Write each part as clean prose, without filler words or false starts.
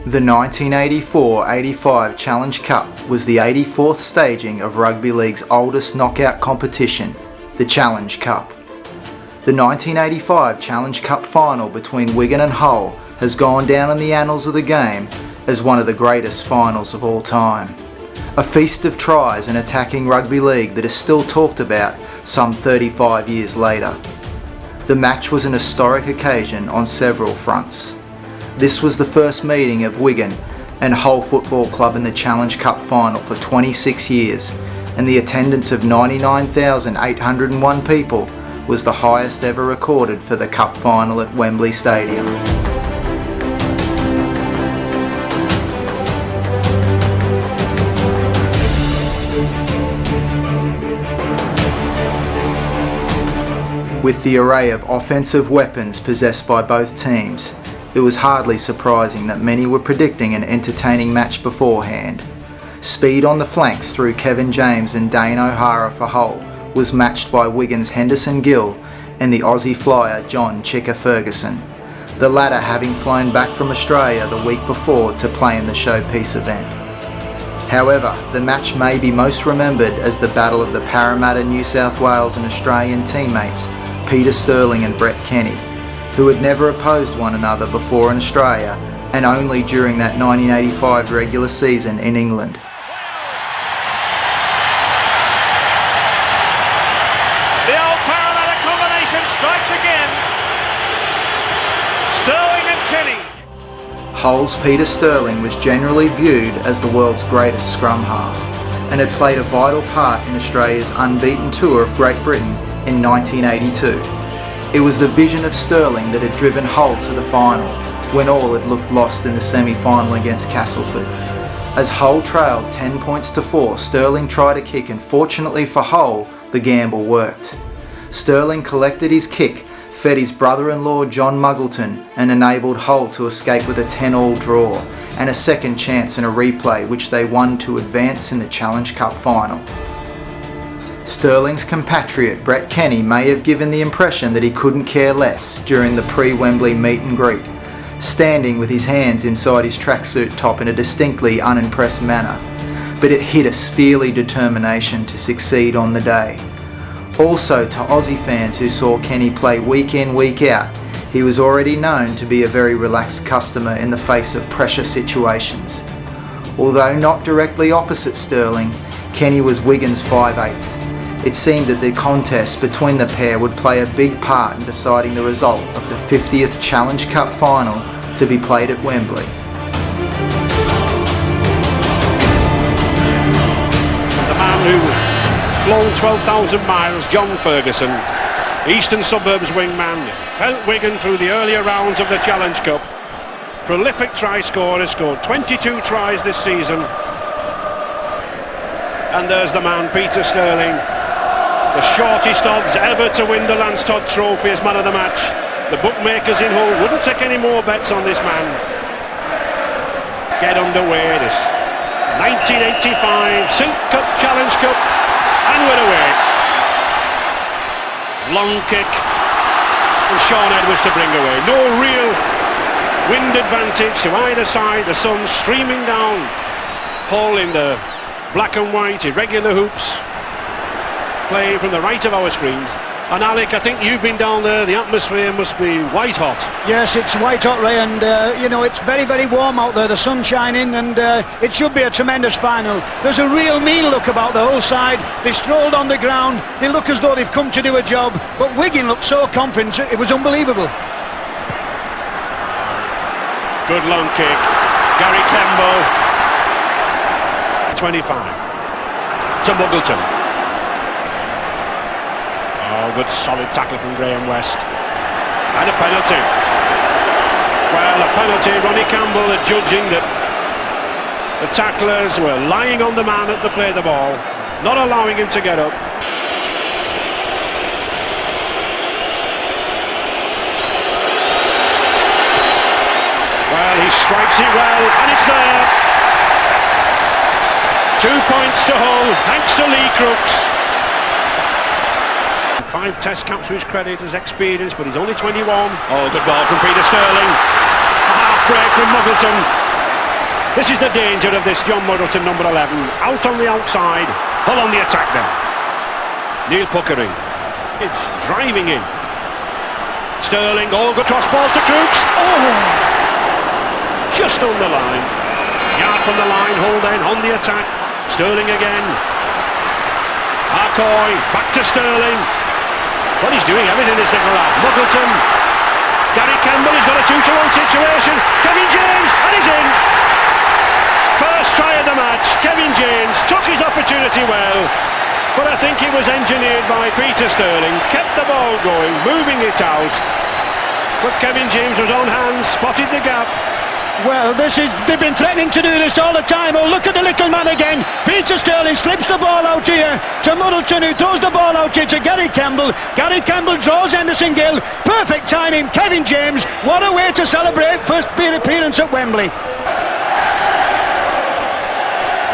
The 1984-85 Challenge Cup was the 84th staging of Rugby League's oldest knockout competition, the Challenge Cup. The 1985 Challenge Cup final between Wigan and Hull has gone down in the annals of the game as one of the greatest finals of all time. A feast of tries and attacking rugby league that is still talked about some 35 years later. The match was an historic occasion on several fronts. This was the first meeting of Wigan and Hull Football Club in the Challenge Cup final for 26 years, and the attendance of 99,801 people was the highest ever recorded for the Cup final at Wembley Stadium. With the array of offensive weapons possessed by both teams, it was hardly surprising that many were predicting an entertaining match beforehand. Speed on the flanks through Kevin James and Dane O'Hara for Hull was matched by Wigan's Henderson Gill and the Aussie flyer John Chicka Ferguson, the latter having flown back from Australia the week before to play in the showpiece event. However, the match may be most remembered as the battle of the Parramatta, New South Wales and Australian teammates Peter Sterling and Brett Kenny, who had never opposed one another before in Australia and only during that 1985 regular season in England. The old Parramatta combination strikes again. Sterling and Kenny. Hull's Peter Sterling was generally viewed as the world's greatest scrum half and had played a vital part in Australia's unbeaten tour of Great Britain in 1982. It was the vision of Sterling that had driven Hull to the final, when all had looked lost in the semi-final against Castleford. As Hull trailed 10 points to 4, Sterling tried a kick and fortunately for Hull, the gamble worked. Sterling collected his kick, fed his brother-in-law John Muggleton and enabled Hull to escape with a 10-all draw and a second chance in a replay which they won to advance in the Challenge Cup final. Sterling's compatriot Brett Kenny may have given the impression that he couldn't care less during the pre-Wembley meet and greet, standing with his hands inside his tracksuit top in a distinctly unimpressed manner, but it hid a steely determination to succeed on the day. Also to Aussie fans who saw Kenny play week in, week out, he was already known to be a very relaxed customer in the face of pressure situations. Although not directly opposite Sterling, Kenny was Wigan's 5/8. It seemed that the contest between the pair would play a big part in deciding the result of the 50th Challenge Cup final to be played at Wembley. The man who flown 12,000 miles, John Ferguson, Eastern Suburbs wingman, helped Wigan through the earlier rounds of the Challenge Cup. Prolific try scorer, scored 22 tries this season. And there's the man, Peter Sterling, the shortest odds ever to win the Lance Todd Trophy as man of the match. The bookmakers in Hull wouldn't take any more bets on this man. Get underway, this 1985 Silk Cup Challenge Cup, and we're away. Long kick, and Sean Edwards to bring away. No real wind advantage to either side. The sun streaming down Hull in the black and white irregular hoops, playing from the right of our screens. And Alec, I think you've been down there, the atmosphere must be white hot. Yes, it's white hot, Ray, and you know, it's very, very warm out there, the sun's shining, and it should be a tremendous final. There's a real mean look about the whole side. They strolled on the ground, they look as though they've come to do a job, but Wigan looked so confident, it was unbelievable. Good long kick, Gary Kemble. 25 to Muggleton. Oh, good solid tackle from Graham West. And a penalty. Well, a penalty. Ronnie Campbell judging that the tacklers were lying on the man at the play of the ball, not allowing him to get up. Well, he strikes it well, and it's there. 2 points to Hull, thanks to Lee Crooks. 5 test caps to his credit as experience, but he's only 21. Oh, good ball from Peter Sterling. A half break from Muggleton. This is the danger of this John Muddleton, number 11. Out on the outside. Hull on the attack then. Neil Puckering. It's driving in. Sterling, good cross ball to Crooks. Just on the line. Yard from the line, Hull then on the attack. Sterling again. Harcoy, back to Sterling. Well, he's doing everything, this little lad. Muggleton. Gary Campbell, he's got a 2-to-1 situation. Kevin James, and he's in. First try of the match. Kevin James took his opportunity well, but I think it was engineered by Peter Sterling. Kept the ball going, moving it out. But Kevin James was on hand, spotted the gap. Well, they've been threatening to do this all the time. Oh, look at the little man again. Peter Sterling slips the ball out here to Muddleton, who throws the ball out here to Gary Campbell. Gary Campbell draws Henderson Gill. Perfect timing. Kevin James, what a way to celebrate first appearance at Wembley.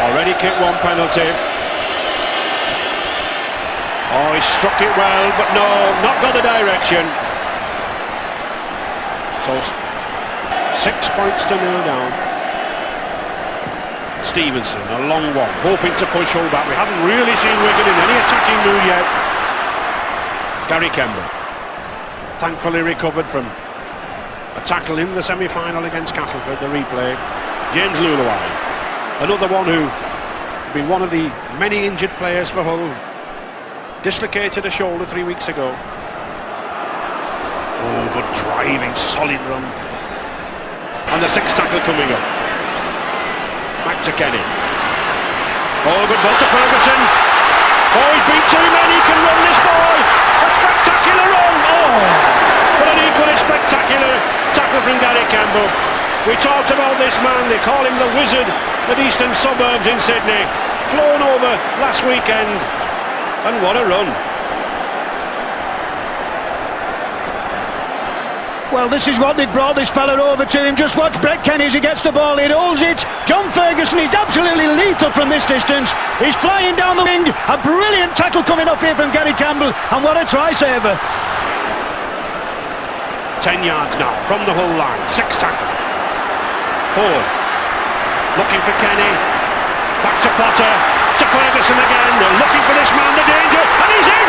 Already kicked one penalty. He struck it well, but no, not got the direction. So 6 points to 0 down. Stevenson, a long one, hoping to push Hull back. We haven't really seen Wigan in any attacking mood yet. Gary Campbell, thankfully recovered from a tackle in the semi-final against Castleford, the replay. James Lutwyche, another one who been one of the many injured players for Hull. Dislocated a shoulder 3 weeks ago. Good driving, solid run. And the sixth tackle coming up. Back to Kenny. Good ball to Ferguson. He's beat too many, can run this boy. A spectacular run. But an equally spectacular tackle from Gary Campbell. We talked about this man, they call him the Wizard at Eastern Suburbs in Sydney. Flown over last weekend. And what a run. Well, this is what they brought this fella over to him. Just watch Brett Kenny as he gets the ball. He holds it. John Ferguson, he's absolutely lethal from this distance. He's flying down the wing. A brilliant tackle coming off here from Gary Campbell. And what a try saver. 10 yards now from the Hull line. Sixth tackle. Forward. Looking for Kenny. Back to Potter. To Ferguson again. They're looking for this man. The danger. And he's in.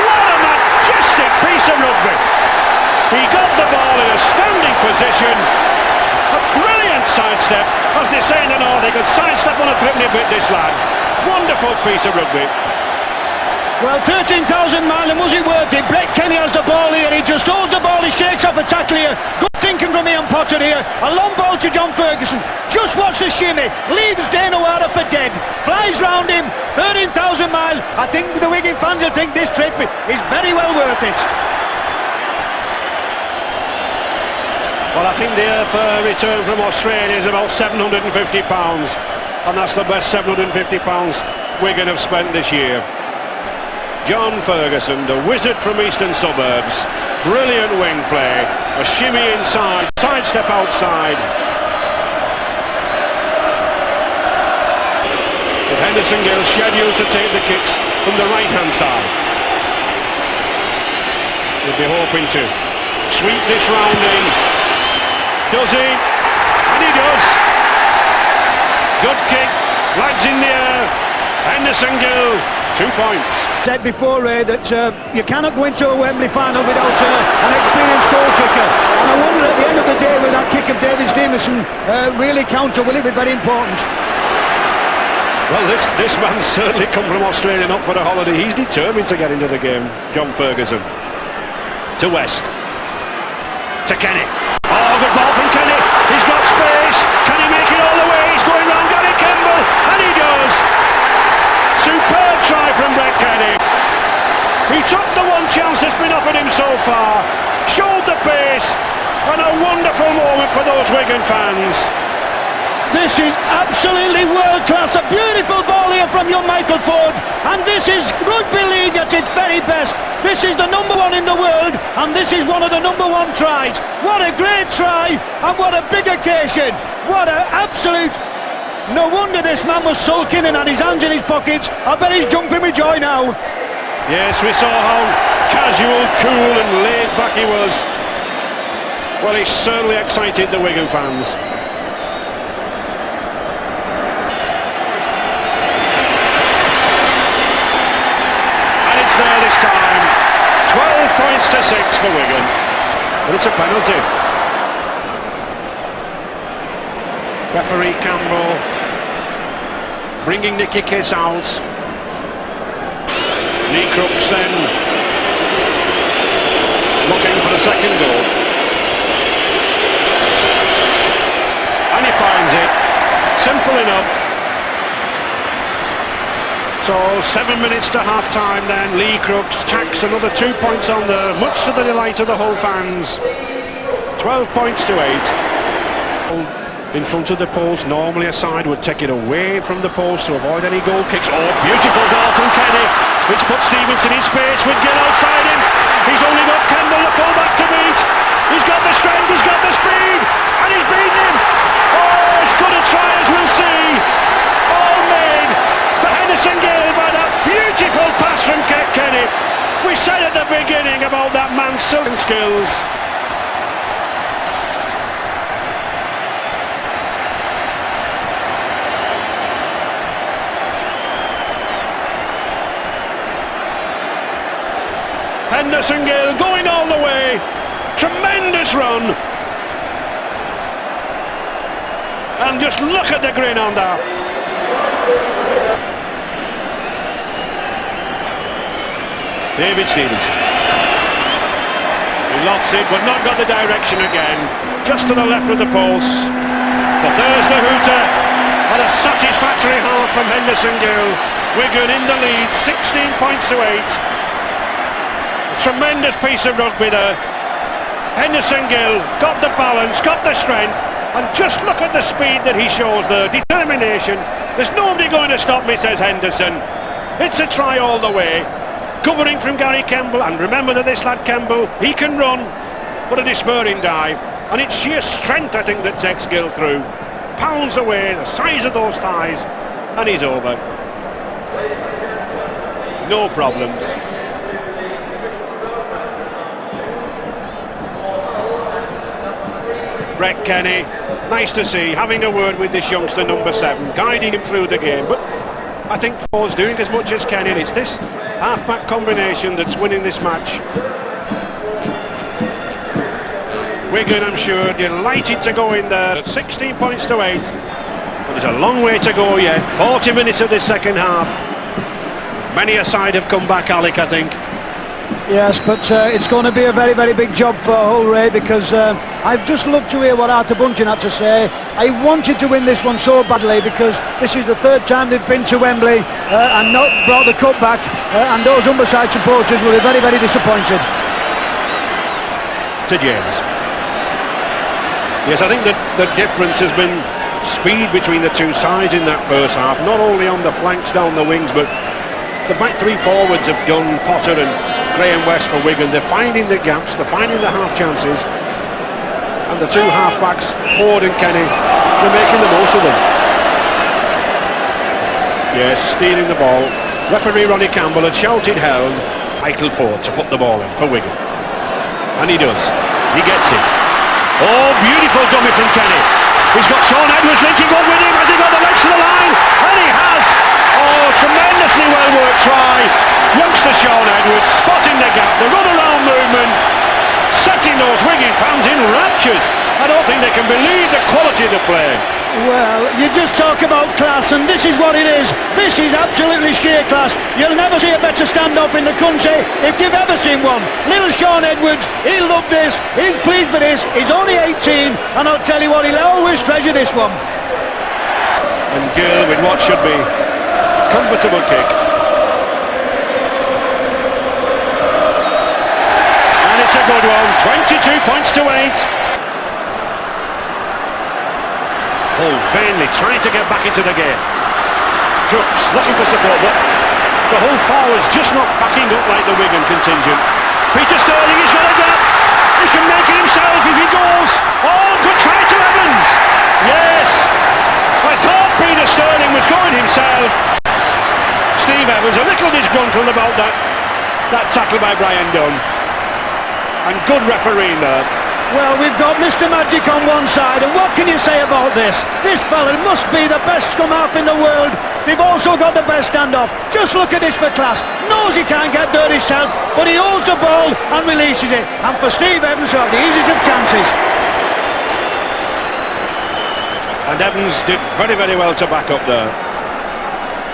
What a majestic piece of rugby. He got the ball in a standing position. A brilliant sidestep. As they say in the north, he could sidestep on a threepenny bit, this lad. Wonderful piece of rugby. Well, 13,000 mile, and was it worth it? Brett Kenny has the ball here. He just holds the ball. He shakes off a tackle here. Good thinking from Ian Potter here. A long ball to John Ferguson. Just watch the shimmy. Leaves Danawara for dead. Flies round him. 13,000 mile. I think the Wigan fans will think this trip is very well worth it. Well, I think the airfare return from Australia is about £750, and that's the best £750 Wigan have spent this year. John Ferguson, the Wizard from Eastern Suburbs, brilliant wing play, a shimmy inside, sidestep outside. But Henderson Gill scheduled to take the kicks from the right-hand side. We'll be hoping to sweep this round in. Does he? And he does. Good kick, flags in the air. Henderson Gill, 2 points. Said before, Ray, that you cannot go into a Wembley final without an experienced goal kicker. And I wonder at the end of the day, will that kick of David Stevenson really count, or will it be very important? Well, this man's certainly come from Australia, not for a holiday. He's determined to get into the game. John Ferguson. To West. To Kenny. Good ball from Kenny. He's got space. Can he make it all the way? He's going round Gary Campbell, and he does. Superb try from Brett Kenny. He took the one chance that's been offered him so far, showed the pace, and a wonderful moment for those Wigan fans. This is absolutely world class. A beautiful ball here from young Michael Ford, and this is rugby league at its very best. This is the number one in the world, and this is one of the number one tries. What a great try, and what a big occasion. What an absolute... No wonder this man was sulking and had his hands in his pockets. I bet he's jumping with joy now. Yes, we saw how casual, cool and laid back he was. Well, he certainly excited the Wigan fans. but it's a penalty. Referee Campbell bringing Nicky Kiss out. Lee Crooks then looking for the second goal, and he finds it. Simple enough. So 7 minutes to half time then. Lee Crooks tacks another 2 points on there, much to the delight of the Hull fans. 12 points to 8. In front of the post, normally a side would take it away from the post to avoid any goal kicks. Oh, beautiful goal from Kenny, which puts Stevenson in space with Gill outside him. He's only got Campbell, the fullback, to beat. He's got the strength, he's got the speed, and he's beaten him. Oh, as good a try as we'll see. All made for Henderson Gill by that beautiful pass from Kenny. We said at the beginning about that man's skills. Henderson Gill going all the way. Tremendous run. And just look at the grin on that. David Stevenson. He lofts it, but not got the direction again. Just to the left of the post. But there's the hooter. And a satisfactory half from Henderson Gill. Wigan in the lead, 16 points to 8. Tremendous piece of rugby there. Henderson Gill got the balance, got the strength, and just look at the speed that he shows there. Determination. There's nobody going to stop me, says Henderson. It's a try all the way. Covering from Gary Campbell, and remember that this lad Campbell, he can run, but a despairing dive, and it's sheer strength, I think, that takes Gill through. Pounds away, the size of those thighs, and he's over. No problems. Brett Kenny, nice to see, having a word with this youngster number 7, guiding him through the game. But I think Ford's doing as much as Kenny. It's this half-back combination that's winning this match. Wigan, I'm sure, delighted to go in there at 16 points to 8. But there's a long way to go yet. 40 minutes of this second half. Many a side have come back, Alec, I think. Yes, but it's going to be a very, very big job for Hull, Ray, because I've just loved to hear what Arthur Bunting had to say. I wanted to win this one so badly because this is the third time they've been to Wembley and not brought the cup back, and those Humberside supporters will be very, very disappointed. To James. Yes, I think that the difference has been speed between the two sides in that first half, not only on the flanks down the wings, but the back three forwards have done. Potter and Graham West for Wigan. They're finding the gaps, they're finding the half chances, and the two half backs, Ford and Kenny, they're making the most of them. Yes, stealing the ball. Referee Ronnie Campbell had shouted held. Michael Ford to put the ball in for Wigan, and he does. He gets it. Oh, beautiful dummy from Kenny. He's got Sean Edwards linking up with him. Has he got the legs to the line? And he has. Oh, tremendously well worked try. Youngster Sean Edwards spotting the gap, the run around movement, setting those Wigan fans in raptures. I don't think they can believe the quality of the play. Well, you just talk about class, and this is what it is. This is absolutely sheer class. You'll never see a better standoff in the country if you've ever seen one. Little Sean Edwards, he'll love this, he's pleased with this. He's only 18, and I'll tell you what, he'll always treasure this one. And Gill with what should be a comfortable kick. And it's a good one, 22 points to 8. Hull vainly trying to get back into the game. Crooks looking for support, but the Hull forwards just not backing up like the Wigan contingent. Peter Sterling, he's got a gap. He can make it himself if he goes. Oh, good try to Evans. Yes, I thought Peter Sterling was going himself. Steve Evans a little disgruntled about that tackle by Brian Dunn. And good refereeing there. Well, we've got Mr. Magic on one side, and what can you say about this? This fella must be the best scrum half in the world. They've also got the best standoff. Just look at this for class. Knows he can't get there himself, but he holds the ball and releases it. And for Steve Evans to have the easiest of chances. And Evans did very, very well to back up there.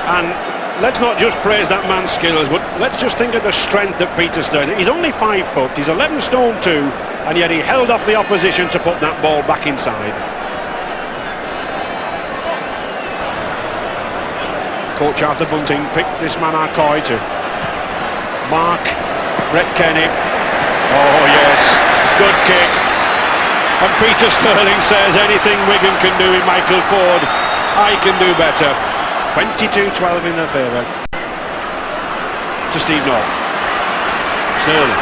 And let's not just praise that man's skills, but let's just think of the strength of Peter Sterling. He's only 5 foot, he's 11 stone 2, and yet he held off the opposition to put that ball back inside. Coach Arthur Bunting picked this man Arcoy to mark Brett Kenny. Oh yes, good kick. And Peter Sterling says anything Wigan can do in Michael Ford, I can do better. 22-12 in their favour. To Steve North. Sterling.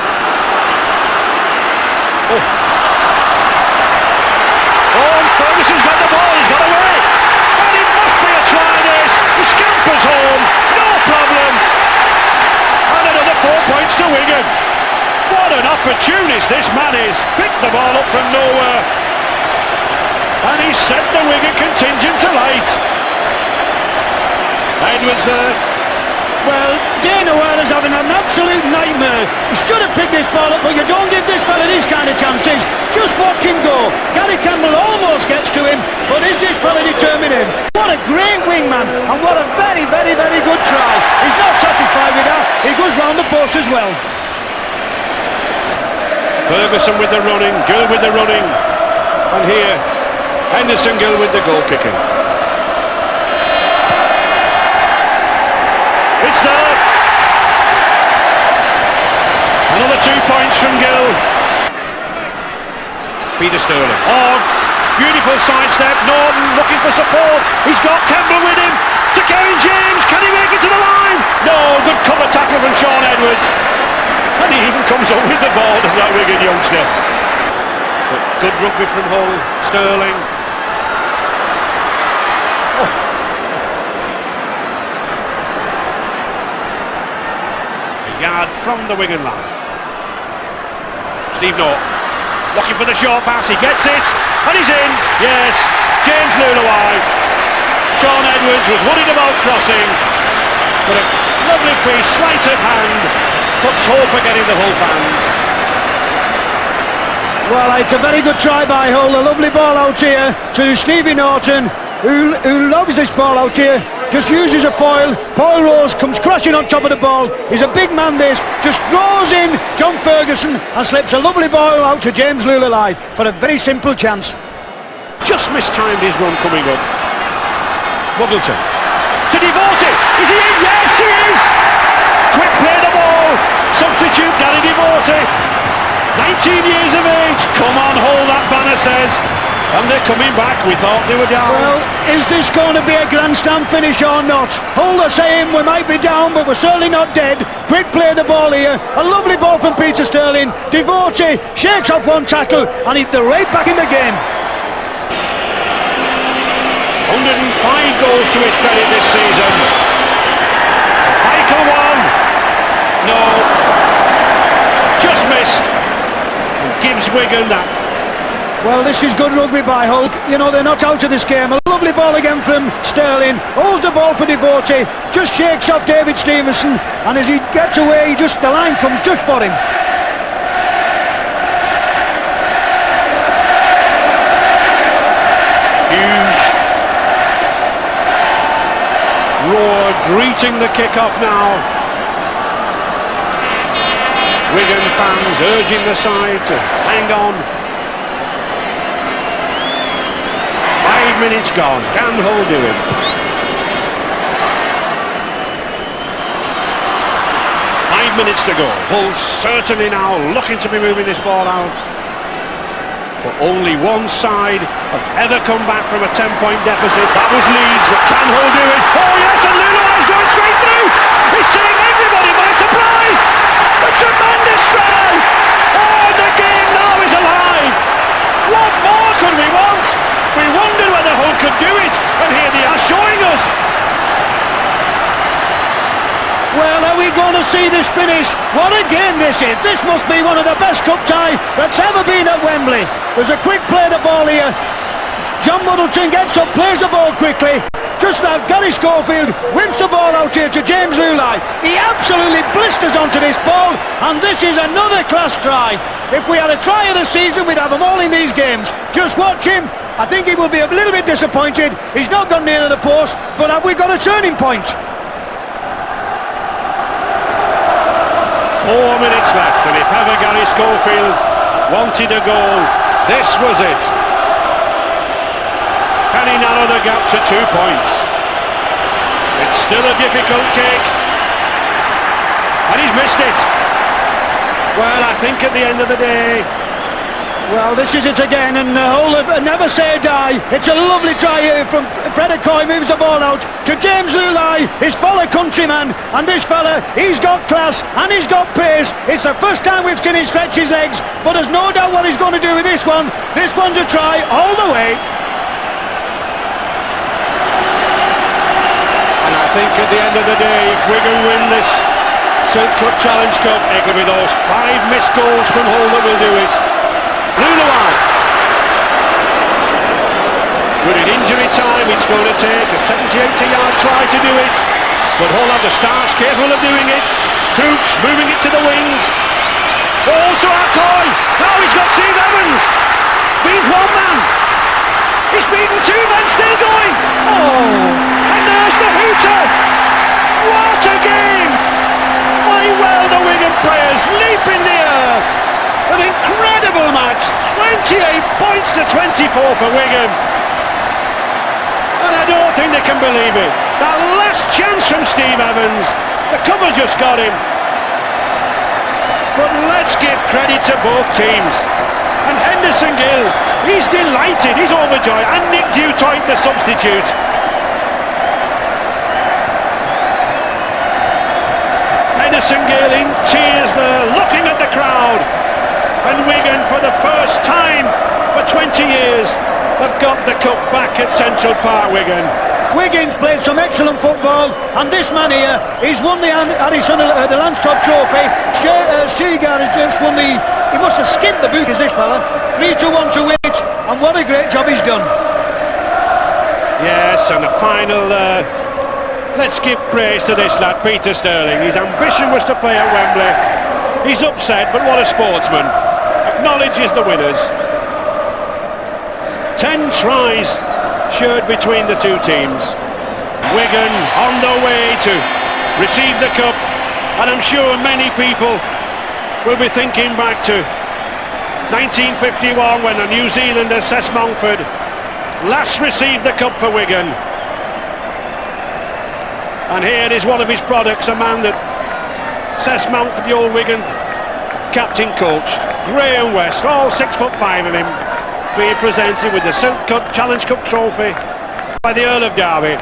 Oh, and Ferguson's got the ball, he's got away. And it must be a try this. He scampers home, no problem. And another 4 points to Wigan. What an opportunist this man is. Picked the ball up from nowhere. And he set the Wigan contingent to light. Edwards there. Well, Dana Ware is having an absolute nightmare. He should have picked this ball up, but you don't give this fella these kind of chances. Just watch him go. Gary Campbell almost gets to him, but is this fella determined him? What a great wingman, and what a very, very, very good try. He's not satisfied with that. He goes round the post as well. Ferguson with the running, Gill with the running, and here Henderson Gill with the goal kicking. It's there. Another 2 points from Gill. Peter Sterling. Oh, beautiful sidestep. Norton looking for support. He's got Campbell with him. To Kevin James. Can he make it to the line? No, good cover tackle from Sean Edwards. And he even comes up with the ball, does that Wigan youngster. But good rugby from Hull. Sterling. Yard from the Wigan line. Steve North looking for the short pass, he gets it and he's in. Yes, James Lutwyche. Sean Edwards was worried about crossing, but a lovely piece, sleight of hand, puts hope again in the Hull fans. Well, it's a very good try by Hull. A lovely ball out here to Stevie Norton, who loves this ball out here. Just uses a foil. Paul Rose comes crashing on top of the ball. He's a big man this. Just draws in John Ferguson and slips a lovely ball out to James Lutwyche for a very simple chance. Just mistimed his run coming up. Muggleton to Devote. Is he in? Yes, he is. Quick play the ball. Substitute Danny Devote. 19 years of age. Come on, Hull, that banner says. And they're coming back. We thought they were down. Well, is this going to be a grandstand finish or not? Hull are saying we might be down, but we're certainly not dead. Quick play the ball here. A lovely ball from Peter Sterling. Devote shakes off one tackle, and they're right back in the game. 105 goals to his credit this season. A vital one. No. Just missed. And gives Wigan that. Well, this is good rugby by Hull. You know, they're not out of this game. A lovely ball again from Sterling. Holds the ball for Devote. Just shakes off David Stevenson. And as he gets away, the line comes just for him. Huge roar greeting the kick-off now. Wigan fans urging the side to hang on. 5 minutes gone. Can Hull do it? 5 minutes to go. Hull certainly now looking to be moving this ball out. But only one side have ever come back from a 10-point deficit. That was Leeds, but can Hull do it? Oh yes, and Lutwyche's going straight through. He's taking everybody by surprise. A tremendous try. Oh, the game now is alive. What more could we want? We wondered whether Hull could do it, and here they are showing us. Well, are we going to see this finish. What a game this is. This must be one of the best cup tie that's ever been at Wembley. There's a quick play the ball here. John Muddleton gets up, plays the ball quickly. Just now, Gary Schofield whips the ball out here to James Lutwyche. He absolutely blisters onto this ball, and this is another class try. If we had a try of the season, we'd have them all in these games. Just watch him. I think he will be a little bit disappointed. He's not gone near the post, but have we got a turning point? 4 minutes left, and if ever Gary Schofield wanted a goal, this was it. Can he narrow the gap to 2 points? It's still a difficult kick, and he's missed it. Well, I think at the end of the day, well, this is it again, and never say die. It's a lovely try here from Fred Coy, moves the ball out to James Lutwyche, his fellow countryman, and this fella, he's got class and he's got pace. It's the first time we've seen him stretch his legs, but there's no doubt what he's going to do with this one. This one's a try all the way. And I think at the end of the day, if Wigan win this St Cup Challenge Cup, it'll be those 5 missed goals from Hull that will do it. Lutwyche. But in injury time, it's going to take a 70-80-yard try to do it. But Hull have the stars capable of doing it. Hooks moving it to the wings. Ball to Coy. Now he's got Steve Evans. Beats one man. He's beaten 2 men, still going. Oh, and there's the hooter. What a game. My well, the Wigan players leap in the air. An incredible match, 28 points to 24 for Wigan. And I don't think they can believe it. That last chance from Steve Evans, the cover just got him. But let's give credit to both teams. And Henderson Gill, he's delighted, he's overjoyed. And Nick Dutoit, the substitute. Henderson Gill in tears there, looking at the crowd. And Wigan, for the first time for 20 years, have got the cup back at Central Park, Wigan. Wigan's played some excellent football, and this man here, he's won the the Landstop Trophy. Seagar has just won the... He must have skinned the boot, is this fella. 3-1 to win it, and what a great job he's done. Yes, and the final... let's give praise to this lad, Peter Sterling. His ambition was to play at Wembley. He's upset, but what a sportsman. Acknowledges the winners. 10 tries shared between the two teams. Wigan on their way to receive the cup, and I'm sure many people will be thinking back to 1951 when the New Zealander Cess Mountford last received the cup for Wigan. And here is one of his products, a man that Cess Mountford, the old Wigan captain, coached. Graham West, all 6'5" of him, being presented with the St Cup Challenge Cup trophy by the Earl of Derby.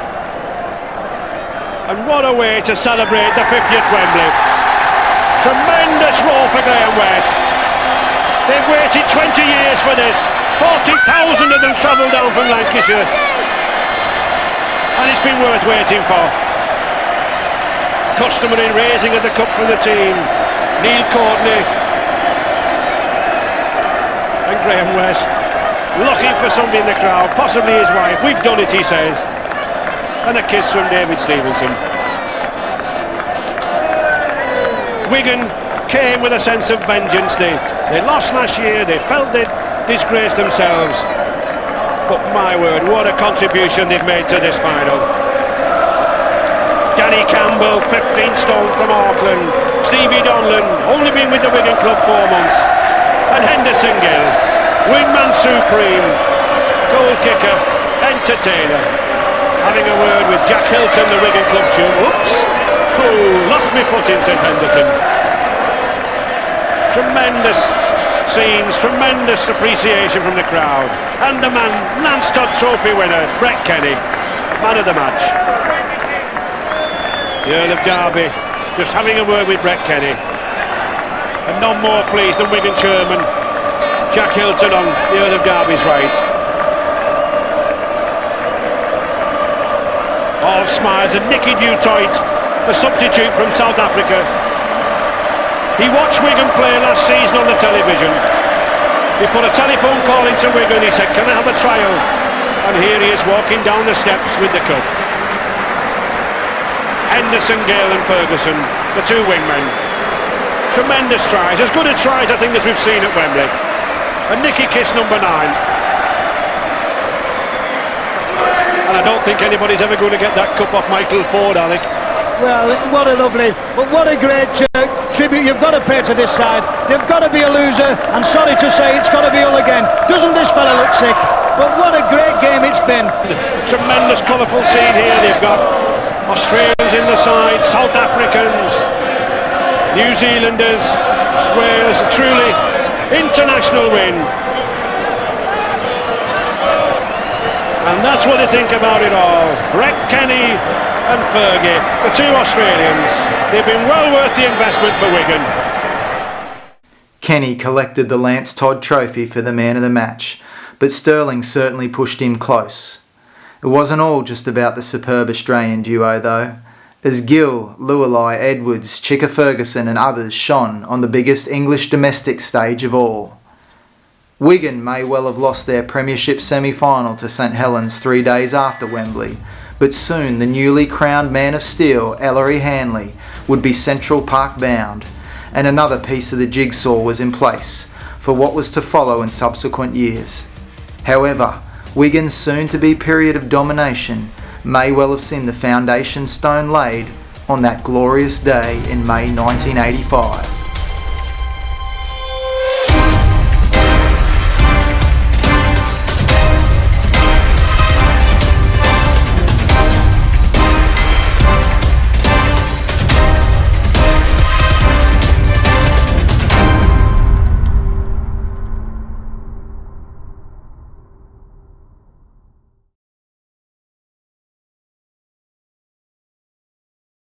And what a way to celebrate the 50th Wembley. Tremendous roll for Graham West. They've waited 20 years for this. 40,000 of them travelled down from Lancashire. And it's been worth waiting for. Customary raising of the cup from the team. Neil Courtney and Graham West looking for somebody in the crowd, possibly his wife. We've done it, he says. And a kiss from David Stevenson. Wigan came with a sense of vengeance. They lost last year, they felt they'd disgraced themselves. But my word, what a contribution they've made to this final. Danny Campbell, 15 stone from Auckland. Stevie Donlan, only been with the Wigan club 4 months. And Henderson Gill, wingman supreme, goal kicker, entertainer. Having a word with Jack Hilton, the Wigan club chum. Oops! Oh, lost my footing, says Henderson. Tremendous scenes, tremendous appreciation from the crowd. And the man, Landstop Trophy winner, Brett Kenny, man of the match. The Earl of Derby just having a word with Brett Kenny. And none more pleased than Wigan chairman Jack Hilton on the Earl of Derby's right. All smiles, and Nicky Dutoit, the substitute from South Africa, He watched Wigan play last season on the television. He put a telephone call into Wigan. He said, "Can I have a trial?" And here he is walking down the steps with the cup. Henderson, Gale and Ferguson, the two wingmen. Tremendous tries, as good a tries I think as we've seen at Wembley. And Nicky Kiss, number 9. And I don't think anybody's ever going to get that cup off Michael Ford, Alec. Well, what a lovely, but what a great tribute you've got to pay to this side. They've got to be a loser, and sorry to say it's got to be Hull again. Doesn't this fella look sick? But what a great game it's been. Tremendous colourful scene here. They've got Australians in the side, South Africans, New Zealanders, Wales, a truly international win. And that's what they think about it all. Brett Kenny and Fergie, the two Australians, they've been well worth the investment for Wigan. Kenny collected the Lance Todd Trophy for the man of the match, but Sterling certainly pushed him close. It wasn't all just about the superb Australian duo though, as Gill, Lutwyche, Edwards, Chicka Ferguson and others shone on the biggest English domestic stage of all. Wigan may well have lost their premiership semi-final to St Helens 3 days after Wembley, but soon the newly crowned man of steel, Ellery Hanley, would be Central Park bound, and another piece of the jigsaw was in place for what was to follow in subsequent years. However, Wigan's soon-to-be period of domination may well have seen the foundation stone laid on that glorious day in May 1985.